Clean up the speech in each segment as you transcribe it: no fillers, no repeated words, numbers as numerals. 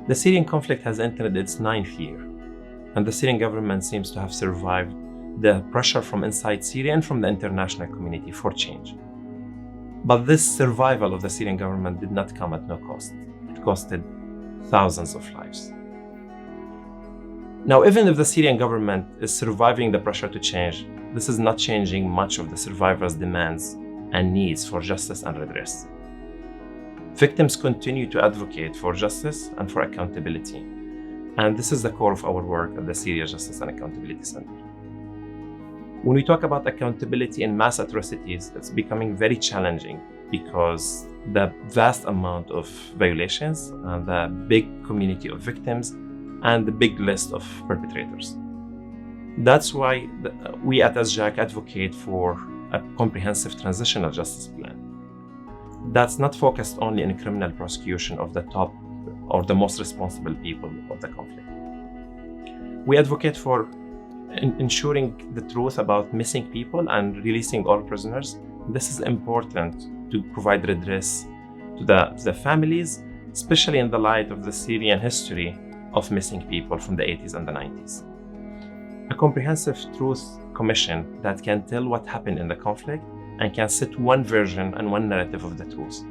The Syrian conflict has entered its 9th year, and the Syrian government seems to have survived the pressure from inside Syria and from the international community for change. But this survival of the Syrian government did not come at no cost. It costed thousands of lives. Now, even if the Syrian government is surviving the pressure to change, this is not changing much of the survivors' demands and needs for justice and redress. Victims continue to advocate for justice and for accountability, and this is the core of our work at the Syria Justice and Accountability Center. When we talk about accountability in mass atrocities, it's becoming very challenging because the vast amount of violations and the big community of victims and the big list of perpetrators. That's why we at SJAC advocate for a comprehensive transitional justice plan that's not focused only on criminal prosecution of the top or the most responsible people of the conflict. We advocate for ensuring the truth about missing people and releasing all prisoners. This is important to provide redress to the families, especially in the light of the Syrian history of missing people from the 80s and the 90s. A comprehensive truth commission that can tell what happened in the conflict and can set one version and one narrative of the truth.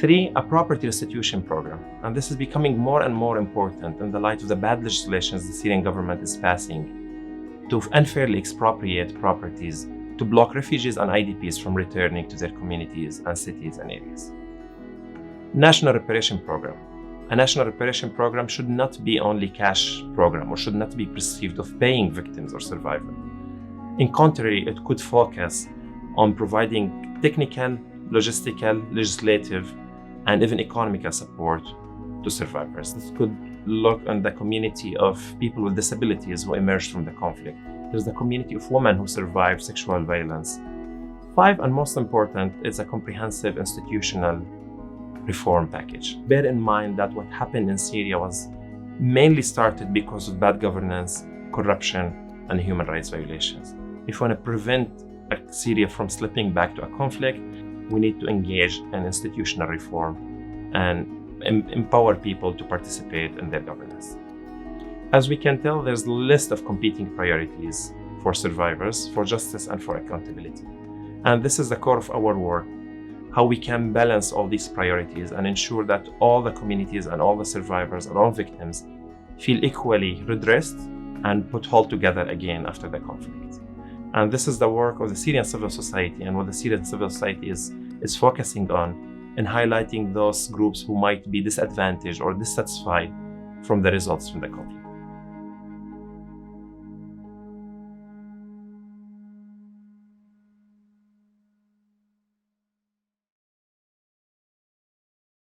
3, a property restitution program, and this is becoming more and more important in the light of the bad legislations the Syrian government is passing to unfairly expropriate properties to block refugees and IDPs from returning to their communities and cities and areas. National reparation program. A national reparation program should not be only cash program or should not be perceived of paying victims or survivors. In contrary, it could focus on providing technical, logistical, legislative, and even economical support to survivors. This could look on the community of people with disabilities who emerged from the conflict. There's the community of women who survived sexual violence. 5, and most important, is a comprehensive institutional reform package. Bear in mind that what happened in Syria was mainly started because of bad governance, corruption, and human rights violations. If we want to prevent Syria from slipping back to a conflict, we need to engage in institutional reform and empower people to participate in their governance. As we can tell, there's a list of competing priorities for survivors, for justice, and for accountability. And this is the core of our work, how we can balance all these priorities and ensure that all the communities and all the survivors and all victims feel equally redressed and put whole together again after the conflict. And this is the work of the Syrian civil society, and what the Syrian civil society is focusing on in highlighting those groups who might be disadvantaged or dissatisfied from the results from the conflict.